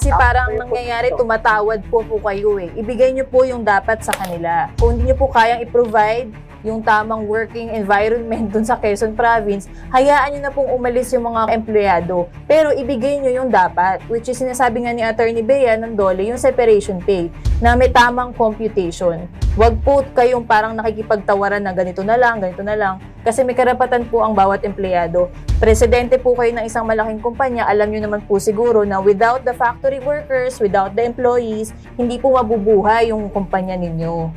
Kasi parang nangyayari, tumatawad po kayo eh. Ibigay nyo po yung dapat sa kanila. Kung hindi nyo po kayang i-provide yung tamang working environment dun sa Quezon Province, hayaan nyo na pong umalis yung mga empleyado. Pero ibigay nyo yung dapat, which is sinasabi nga ni Attorney Bea ng DOLE, yung separation pay, na may tamang computation. Huwag po kayong parang nakikipagtawaran na ganito na lang, kasi may karapatan po ang bawat empleyado. Presidente po kayo ng isang malaking kumpanya, alam nyo naman po siguro na without the factory workers, without the employees, hindi po mabubuhay yung kumpanya ninyo.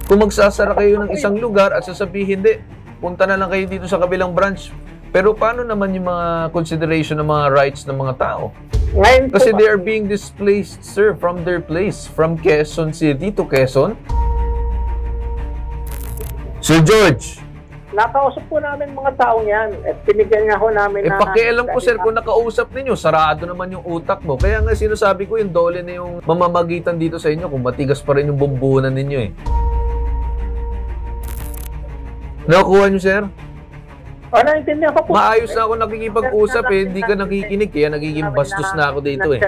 Kung magsasara kayo ng isang lugar at sasabihin, hindi, punta na lang kayo dito sa kabilang branch. Pero paano naman yung mga consideration ng mga rights ng mga tao? Kasi they are being displaced, sir, from their place, from Quezon City to Quezon. Sir George. Nakausap po namin mga tao yan. At pinigyan nga ho namin na... pakialam ko, sir, kung nakausap ninyo, sarado naman yung utak mo. Kaya nga sinasabi ko, yung DOLE na yung mamamagitan dito sa inyo kung matigas pa rin yung bumbunan ninyo eh. Nakuha nyo, sir? Naintindihan ko po. Maayos na ako nakikipag-usap eh. Hindi ka nakikinig. Kaya nagiging bastos na ako dito eh.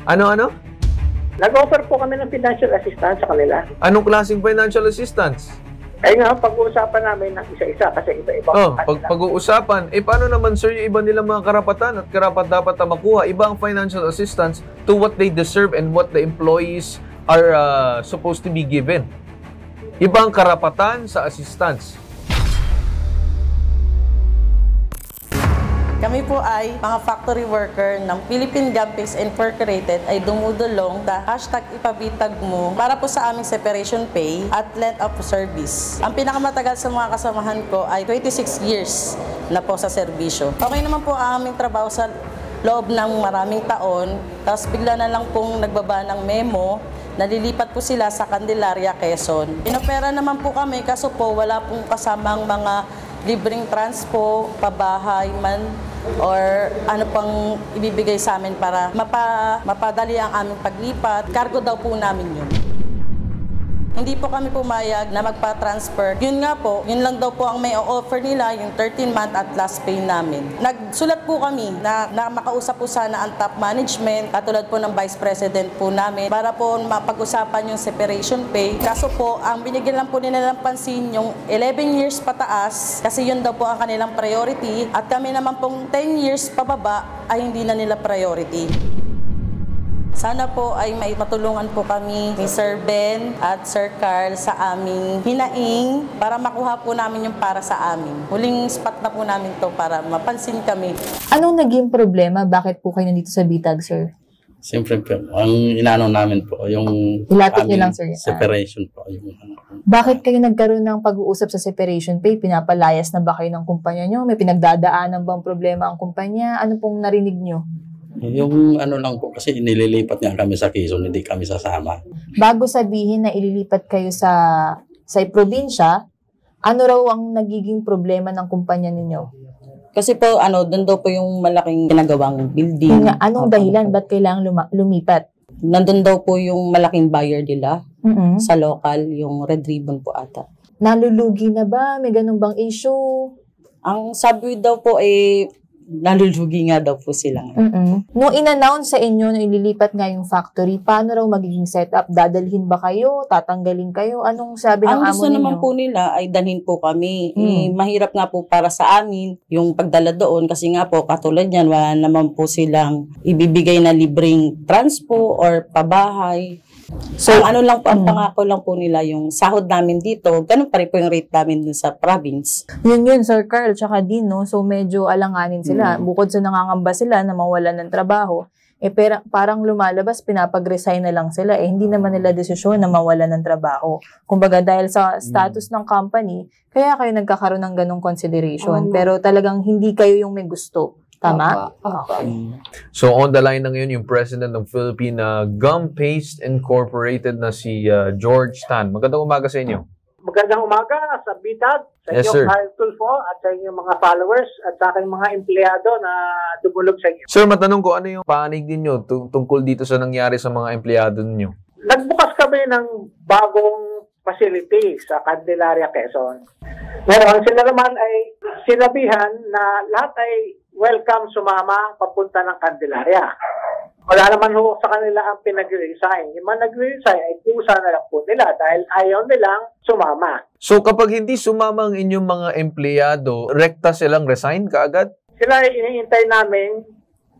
Ano? Nag-offer po kami ng financial assistance sa kanila. Anong klaseng financial assistance? Nga, pag-uusapan namin ng isa-isa kasi iba-iba. Pag-uusapan. Paano naman, sir, yung iba nilang mga karapatan at karapat dapat na makuha? Iba ang financial assistance to what they deserve and what the employees are supposed to be given. Ibang karapatan sa assistance. Kami po ay mga factory worker ng Philippine Gumpies Incorporated ay dumudulong sa #ipabitag mo para po sa aming separation pay at length of service. Ang pinakamatagal sa mga kasamahan ko ay 26 years na po sa serbisyo. Okay naman po ang aming trabaho sa loob ng maraming taon, tapos bigla na lang pong nagbaba ng memo. Nalilipat po sila sa Candelaria, Quezon. Inopera naman po kami kaso po wala pong kasamang mga libreng transpo, pabahay man, or ano pang ibibigay sa amin para mapadali ang aming paglipat. Cargo daw po namin yun. Hindi po kami pumayag na magpa-transfer. Yun nga po, yun lang daw po ang may offer nila, yung 13-month at last pay namin. Nagsulat po kami na makausap po sana ang top management, katulad po ng Vice President po namin, para po mapag-usapan yung separation pay. Kaso po, ang binigyan lang po nila ng pansin yung 11 years pataas, kasi yun daw po ang kanilang priority, at kami naman pong 10 years pababa ay hindi na nila priority. Sana po ay may matulungan po kami ni Sir Ben at Sir Carl sa aming hinaing para makuha po namin yung para sa amin. Huling spot na po namin to para mapansin kami. Anong naging problema? Bakit po kayo nandito sa Bitag, sir? Siyempre po, ang inano namin po, yung Ilapit niyo lang, sir. Separation po. Bakit kayo nagkaroon ng pag-uusap sa separation pay? Pinapalayas na ba kayo ng kumpanya nyo? May pinagdadaanan bang problema ang kumpanya? Ano pong narinig nyo? Yung ano lang po, kasi nililipat nga kami sa Quezon, hindi kami sasama. Bago sabihin na ililipat kayo sa probinsya, ano raw ang nagiging problema ng kumpanya ninyo? Kasi po, doon daw po yung malaking ginagawang building. Anong dahilan? Ba't kailangang lumipat? Nandun daw po yung malaking buyer nila sa local, yung Red Ribbon po ata. Nalulugi na ba? May ganun bang issue? Ang sabi daw po nalulugi nga daw po sila. Nung in-announce sa inyo na ililipat nga yung factory, paano raw magiging setup? Dadalhin ba kayo? Tatanggalin kayo? Anong sabi ng amo ninyo? Ang gusto naman po nila ay dalhin po kami. Mahirap nga po para sa amin yung pagdala doon kasi nga po katulad yan, wala naman po silang ibibigay na libreng transpo or pabahay. So, ang pangako lang po nila yung sahod namin dito, ganun pa rin po yung rate namin dun sa province. Yun, Sir Carl, tsaka din, no? So, medyo alanganin sila. Bukod sa nangangamba sila na mawalan ng trabaho, parang lumalabas, pinapag-resign na lang sila. Hindi naman nila desisyon na mawalan ng trabaho. Kumbaga, dahil sa status ng company, kaya kayo nagkakaroon ng ganong consideration. Pero talagang hindi kayo yung may gusto. Tama? So, on the line na ngayon, yung president ng Philippine Gum Paste Incorporated na si George Tan. Magandang umaga sa inyo. Magandang umaga sa Bitag, sa inyong Tulfo at sa inyong mga followers at sa aking mga empleyado na dumulog sa inyo. Sir, matanong ko, ano yung panig ninyo tungkol dito sa nangyari sa mga empleyado ninyo? Nagbukas kami ng bagong facility sa Candelaria, Quezon. Ngayon, sila naman ay sinabihan na lahat ay welcome sumama papunta ng Candelaria. Wala naman ho sa kanila ang pinag-resign. Yung mga nag-resign ay kusa na lang po nila dahil ayaw nilang sumama. So kapag hindi sumama ang inyong mga empleyado, rekta silang resign kaagad? Sila ay iniintay namin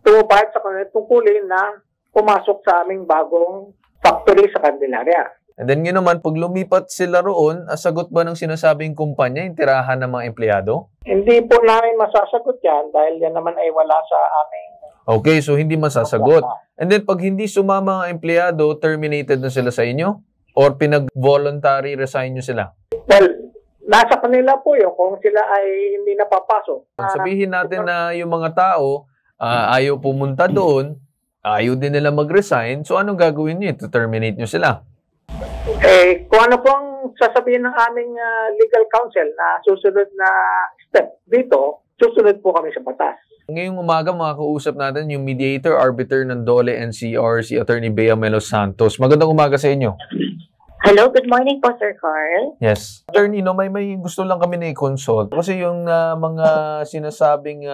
tumupad sa kanilang tungkulin na pumasok sa aming bagong factory sa Candelaria. And then yun naman, pag lumipat sila roon, sagot ba ng sinasabing kumpanya yung tirahan ng mga empleyado? Hindi po namin masasagot yan dahil yan naman ay wala sa aming... Okay, so hindi masasagot. And then pag hindi sumama ang empleyado, terminated na sila sa inyo? Or pinag-voluntary resign nyo sila? Well, nasa kanila po yun kung sila ay hindi napapasok. Sabihin natin na yung mga tao ayaw pumunta doon, ayaw din nila mag-resign, so anong gagawin nyo? To-terminate nyo sila? Kung ano po ang sasabihin ng aming legal counsel na susunod na step dito, susunod po kami sa batas. Ngayong umaga, makakausap natin yung mediator, arbiter ng Dole NCR, si Attorney Bea Melo Santos. Magandang umaga sa inyo. Hello, good morning po, Sir Carl. Yes. Attorney, may gusto lang kami na i-consult. Kasi yung mga sinasabing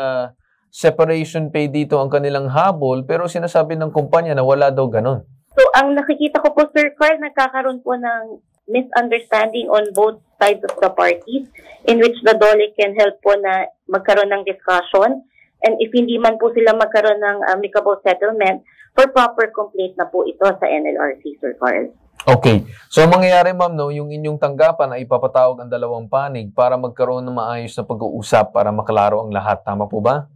separation pay dito ang kanilang habol, pero sinasabi ng kumpanya na wala daw ganun. So, ang nakikita ko po, Sir Carl, nagkakaroon po ng misunderstanding on both sides of the parties in which the Dole can help po na magkaroon ng discussion. And if hindi man po sila magkaroon ng amicable settlement, for proper complaint na po ito sa NLRC, Sir Carl. Okay. So, mangyayari, ma'am, no, yung inyong tanggapan ay ipapatawag ang dalawang panig para magkaroon ng maayos na pag-uusap para maklaro ang lahat. Tama po ba?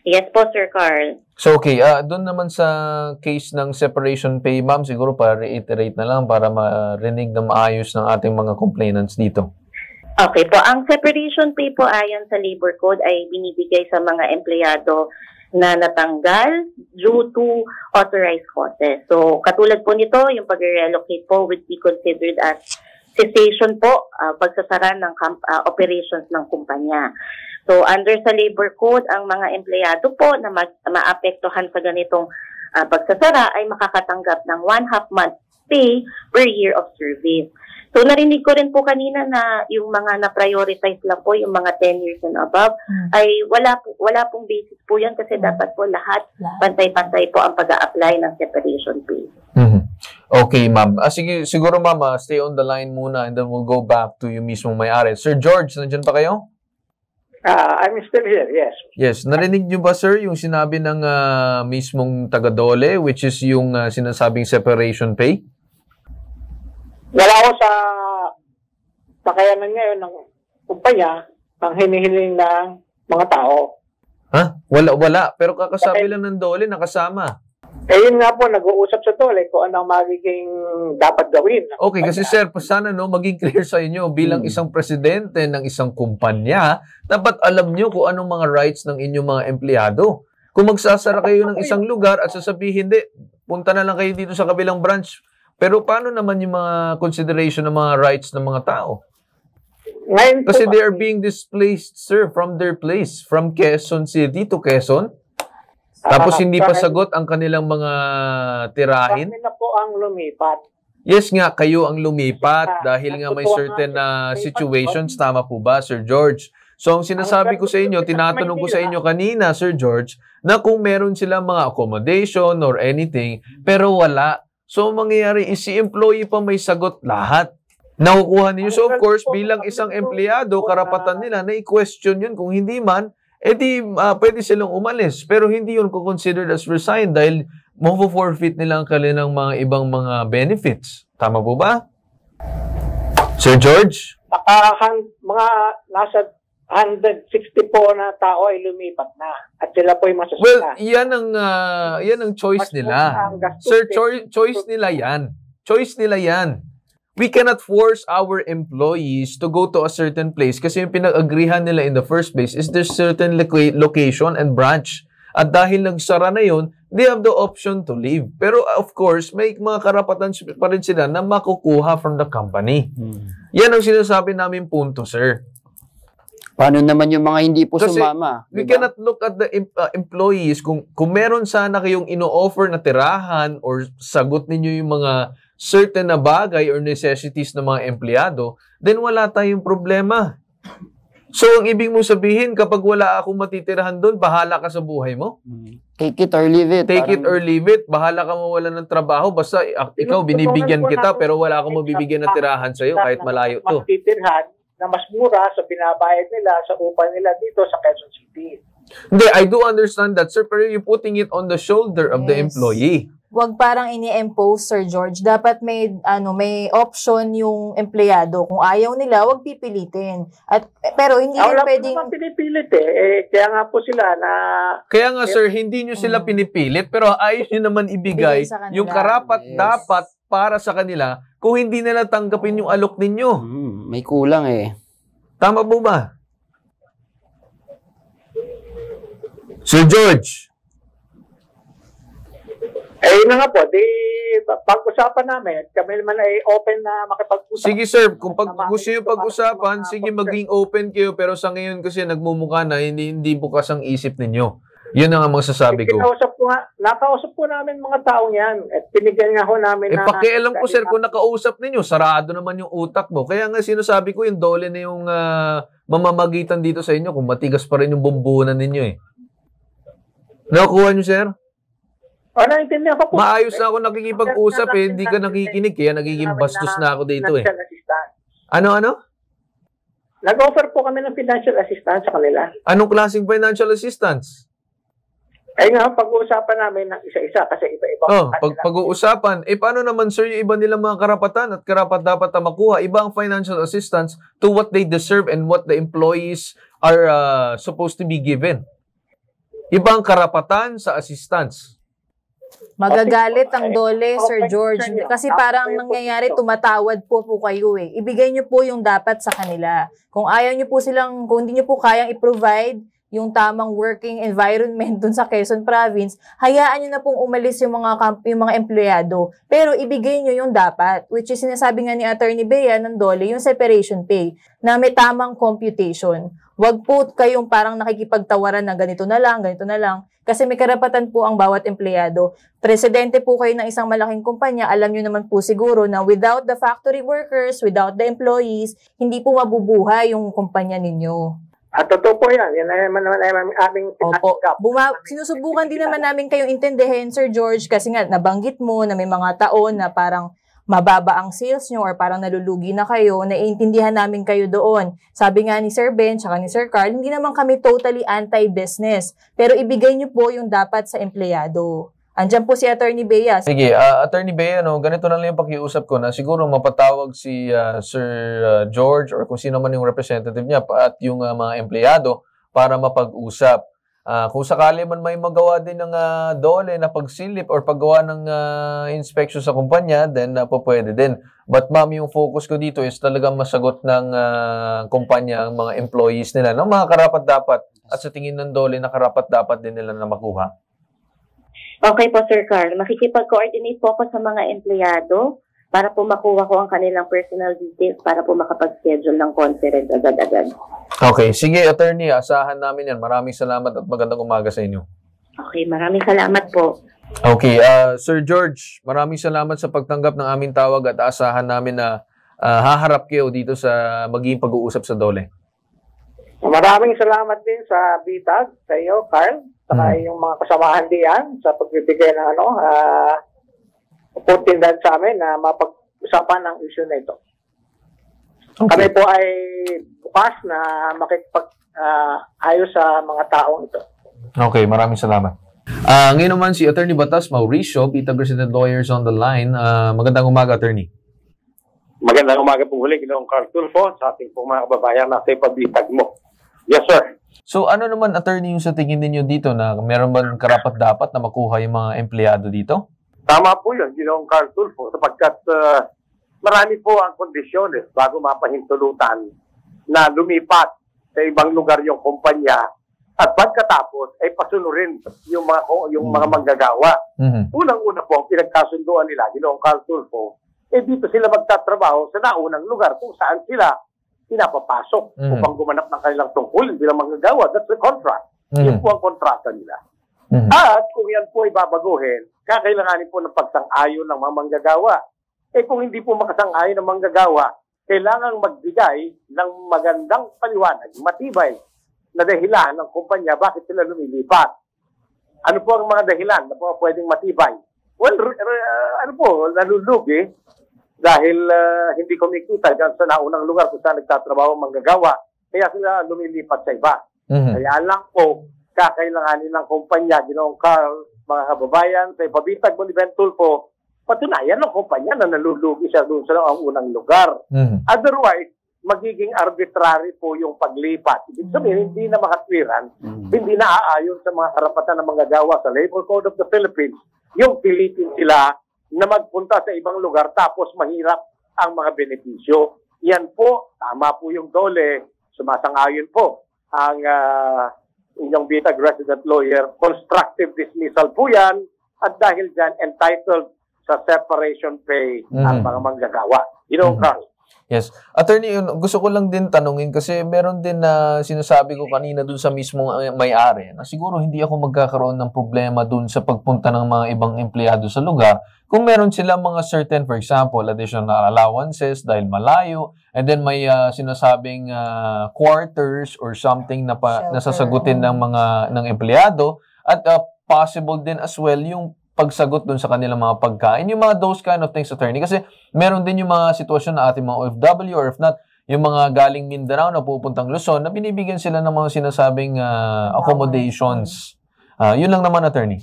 Yes po, Sir Carl. So, okay. Doon naman sa case ng separation pay, ma'am, siguro para reiterate na lang para marinig na maayos ng ating mga complainants dito. Okay po. Ang separation pay po ayon sa Labor Code ay binibigay sa mga empleyado na natanggal due to authorized causes. So, katulad po nito, yung pag-relocate po would be considered as cessation po, pagsasara ng operations ng kumpanya. So, under sa Labor Code, ang mga empleyado po na maapektuhan sa ganitong pagsasara ay makakatanggap ng 1/2 month pay per year of service. So, narinig ko rin po kanina na yung mga na-prioritize lang po, yung mga 10 years and above, ay wala pong basis po yan kasi dapat po lahat pantay-pantay po ang pag-a-apply ng separation pay. Okay, ma'am. Sige, siguro, ma'am, stay on the line muna and then we'll go back to yung mismong may-ari. Sir George, nandiyan pa kayo? I'm still here, yes. Yes. Narinig niyo ba, sir, yung sinabi ng mismong taga-Dole, which is yung sinasabing separation pay? Wala ko sa pakayanan ngayon ng kumpanya ang hinihiling ng mga tao. Ha? Wala. Pero kakasabi lang ng Dole, nakasama. Yun nga po, nag-uusap sa Dole kung ano ang magiging dapat gawin. Okay, kasi sir, sana maging clear sa inyo bilang isang presidente ng isang kumpanya, dapat alam nyo kung anong mga rights ng inyong mga empleyado. Kung magsasara kayo ng isang lugar at sasabihin, hindi, punta na lang kayo dito sa kabilang branch. Pero paano naman yung mga consideration ng mga rights ng mga tao? Ngayon Kasi they are being displaced, sir, from their place, from Quezon City to Quezon. Tapos hindi pa sagot ang kanilang mga tirahin. Kami na po ang lumipat. Yes nga, kayo ang lumipat dahil nga may certain situations. Tama po ba, Sir George? So, ang sinasabi ko sa inyo, tinatanong ko sa inyo kanina, Sir George, na kung meron silang mga accommodation or anything, pero wala. So, mangyayari is si employee pa may sagot lahat. Nakukuha niyo. So, of course, bilang isang empleyado, karapatan nila na i-question yun. Kung hindi man, pwede silang umalis. Pero hindi yun considered as resign dahil mo-forfeit nila ang kanilang mga ibang mga benefits. Tama po ba? Sir George? Mga nasa 160 po na tao ay lumipat na. At sila po ay masasaka. Well, yan ang choice nila. Sir, choice nila yan. Choice nila yan. We cannot force our employees to go to a certain place kasi yung pinag-agrihan nila in the first place is there's certain location and branch. At dahil nagsara na yun, they have the option to leave. Pero of course, may mga karapatan pa rin sila na makukuha from the company. Yan ang sinasabi namin punto, sir. Paano naman yung mga hindi po sumama? We cannot look at the employees. Kung meron sana kayong ino-offer na tirahan or sagot ninyo yung mga certain na bagay or necessities ng mga empleyado, then wala tayong problema. So, ang ibig mo sabihin, kapag wala akong matitirahan doon, bahala ka sa buhay mo? Take it or leave it. Take it or leave it. Bahala ka mawalan ng trabaho. Basta ikaw, binibigyan kita, pero wala akong mabibigyan na tirahan sa'yo kahit malayo to. Matitirhan na mas mura sa binabayad nila, sa upa nila dito sa Quezon City. Hindi, I do understand that, sir, pero you're putting it on the shoulder of the employee. Wag parang ini-impose, Sir George. Dapat may option yung empleyado. Kung ayaw nila, wag pipilitin. Pero hindi din pwedeng... Wala pinipilit eh. Kaya nga po sila na... Kaya nga, sir, hindi nyo sila pinipilit, pero ayos nyo naman ibigay yung karapat-dapat para sa kanila kung hindi nila tanggapin yung alok ninyo. May kulang eh. Tama po ba? Sir George? Na nga po, pag-usapan namin, kami naman ay open na makipag-usap. Sige sir, kung gusto nyo pag-usapan, sige maging open kayo, pero sa ngayon kasi nagmumukha na hindi bukas ang isip ninyo. Yun ang masasabi ko. Nakausap po namin mga tao yan, at pinigyan nga ho namin na... pakialam ko sir, kung nakausap ninyo, sarado naman yung utak mo. Kaya nga sinasabi ko, yung dole na yung mamamagitan dito sa inyo, kung matigas pa rin yung bumbunan ninyo eh. Nakuha nyo sir? Naintindihan ko po. Maayos na ako nakikipag-usap eh, hindi ka nakikinig, kaya nagiging bastos na ako dito eh. Ano? Nag-offer po kami ng financial assistance sa kanila. Anong klaseng financial assistance? Nga, pag-uusapan namin ng isa-isa kasi iba-iba. Pag-uusapan, paano naman sir yung iba nilang mga karapatan at karapat-dapat na makuha? Iba ang financial assistance to what they deserve and what the employees are supposed to be given. Ibang karapatan sa assistance. Magagalit ang dole, Sir George. Kasi parang nangyayari, tumatawad po kayo eh. Ibigay nyo po yung dapat sa kanila. Kung ayaw nyo po kung hindi nyo po kayang i-provide yung tamang working environment dun sa Quezon Province, hayaan nyo na pong umalis yung mga empleyado. Pero ibigay nyo yung dapat, which is sinasabi nga ni Attorney Bea ng dole, yung separation pay, na may tamang computation. Wag po kayong parang nakikipagtawaran na ganito na lang. Kasi may karapatan po ang bawat empleyado. Presidente po kayo ng isang malaking kumpanya, alam nyo naman po siguro na without the factory workers, without the employees, hindi po mabubuhay yung kumpanya ninyo. At totoo po yan. Yan naman aming pinagkap. Sinusubukan din naman namin kayong intindihin, Sir George, kasi nga nabanggit mo na may mga taon na parang mababa ang sales nyo or parang nalulugi na kayo, naiintindihan namin kayo doon. Sabi nga ni Sir Ben tsaka ni Sir Carl, hindi naman kami totally anti-business, pero ibigay nyo po yung dapat sa empleyado. Andyan po si Attorney Bea. Sige, Attorney Bea, ganito na lang yung pakiusap ko na siguro mapatawag si Sir George or kung sino man yung representative niya at yung mga empleyado para mapag-usap. Kung sakali man may magawa din ng dole na pagsilip or paggawa ng inspection sa kumpanya, then pwede din. But ma'am, yung focus ko dito is talagang masagot ng kumpanya ang mga employees nila ng mga karapat-dapat at sa tingin ng dole na karapat-dapat din nila na makuha. Okay po, Sir Carl. Makikipag-coordinate po ako sa mga empleyado para po makuha ko ang kanilang personal details para po makapag-schedule ng conference agad-agad. Okay. Sige, Attorney. Asahan namin yan. Maraming salamat at magandang umaga sa inyo. Okay. Maraming salamat po. Okay. Sir George, maraming salamat sa pagtanggap ng aming tawag at asahan namin na haharap kayo dito sa magiging pag-uusap sa dole. Maraming salamat din sa BITAG, sa iyo, Carl, saka yung mga kasamahan diyan sa pagbibigay ng oportunidad sa amin na mapag-usapan ang issue na ito. Okay. Kami po ay bukas na makikipag-ayos sa mga taong ito. Okay, maraming salamat. Ngayon naman si Attorney Batas Mauricio, BITAG Resident Lawyers on the line. Magandang umaga, Attorney. Magandang umaga po huli, Ginoong Carl Tulfo, sa ating pong mga kababayan na sa ipabitag mo. Yes, sir. So, ano naman, Attorney, yung sa tingin ninyo dito na meron ba karapat-dapat na makuha yung mga empleyado dito? Tama po yun, Ginoong Carl Tulfo, sapagkat marami po ang kondisyones bago mapahintulutan na lumipat sa ibang lugar yung kumpanya at pagkatapos ay pasunurin yung mga manggagawa. Unang-una po ang pinagkasunduan nila, Ginoong Carl Tulfo, dito sila magtatrabaho sa naunang lugar kung saan sila pinapapasok upang gumanap ng kanilang tungkulin bilang manggagawa. That's the contract. Yun po ang kontrata nila. At kung yan po ay babaguhin, kakailanganin po ng pagsang-ayon ng mga manggagawa. Kung hindi po makasang-ayon ng manggagawa, kailangang magbigay ng magandang paliwanag, matibay na dahilan ng kumpanya bakit sila lumilipat. Ano po ang mga dahilan na po pwedeng matibay? Well, nalulugi dahil hindi kumikita dyan sa naunang lugar kung saan nagtatrabaho ang manggagawa. Kaya sila lumilipat sa iba. Kaya lang po, kakailanganin ng kumpanya, Ginoong Carl, mga kababayan, sa ipabitag mo ni Ben Tulfo, patunayan ng kumpanya na nalulugi siya doon sa unang lugar. Otherwise, magiging arbitrary po yung paglipat. Ibig sabihin, hindi na makatwiran, hindi na aayon sa mga karapatan ng manggagawa sa Labor Code of the Philippines, yung pilitin sila na magpunta sa ibang lugar tapos mahirap ang mga benepisyo. Yan po, tama po yung DOLE, sumasang-ayon po ang inyong bitag resident lawyer, constructive dismissal po yan, at dahil dyan, entitled sa separation pay ang mga manggagawa. Carl. Yes. Attorney, gusto ko lang din tanungin kasi meron din na sinasabi ko kanina dun sa mismong may-ari na siguro hindi ako magkakaroon ng problema dun sa pagpunta ng mga ibang empleyado sa lugar kung meron sila mga certain, for example, additional allowances dahil malayo, and then may sinasabing quarters or something na nasasagutin ng empleyado, at possible din as well yung pagsagot dun sa kanilang mga pagkain. Yung mga those kind of things, attorney. Kasi meron din yung mga sitwasyon na ating mga OFW or if not, yung mga galing Mindanao na pupuntang Luzon na binibigyan sila ng mga sinasabing accommodations. Yun lang naman, attorney.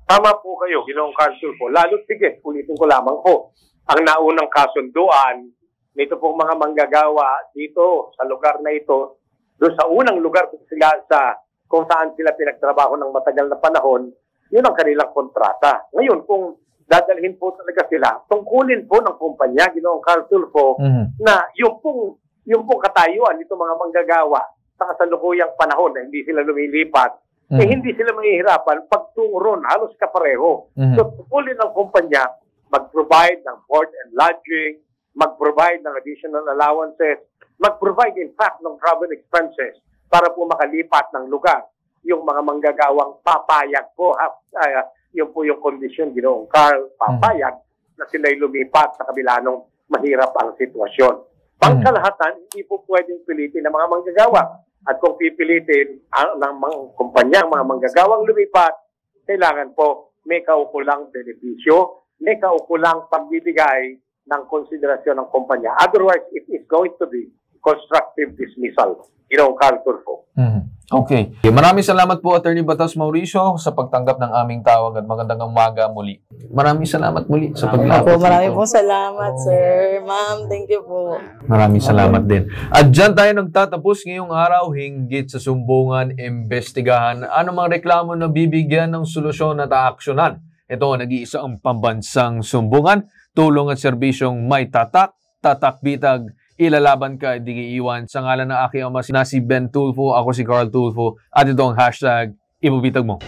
Tama po kayo, Ginoong Carl Tulfo. Lalo sige, ulitin ko lamang po, ang naunang kasunduan nito pong mga manggagawa dito sa lugar na ito, doon sa unang lugar kung saan sila pinagtrabaho ng matagal na panahon, yun ang kanilang kontrata. Ngayon, kung dadalhin po talaga sila, tungkulin po ng kumpanya, Ginoong Carl Tulfo, na yung pong katayuan nito mga manggagawa sa kasalukuyang panahon na hindi sila lumilipat, hindi sila mahihirapan pagtungo ron, halos kapareho. So, tungkulin ng kumpanya, mag-provide ng board and lodging, mag-provide ng additional allowances, mag-provide in fact ng travel expenses para po makalipat ng lugar. Yung mga manggagawang papayag po, yun po yung kondisyon, Ginoong Carl, papayag na sila'y lumipat sa kabila nung mahirap ang sitwasyon. Pangkalahatan, hindi po pwedeng pilitin ng mga manggagawa. At kung pipilitin ng mga kumpanyang mga manggagawang lumipat, kailangan po may kaukulang benepisyo, may kaukulang pagbibigay ng konsiderasyon ng kumpanya. Otherwise, it is going to be constructive dismissal. Ginoong Carl Tulfo. Okay. Maraming salamat po, Attorney Batas Mauricio, sa pagtanggap ng aming tawag at magandang umaga muli. Maraming salamat muli sa paglapit. Maraming po salamat, sir. Ma'am, thank you po. Maraming salamat din. At dyan tayo nagtatapos ngayong araw, hinggit sa sumbungan, imbestigahan anumang reklamo na bibigyan ng solusyon at aaksyonan. Ito ang nag-iisa ang pambansang sumbungan, tulong at serbisyong may tatak, bitag, ilalaban ka, hindi iiwan. Sa ngalan ng aking ama na si Ben Tulfo, ako si Carl Tulfo, at ito ang hashtag Ibubitag Mo.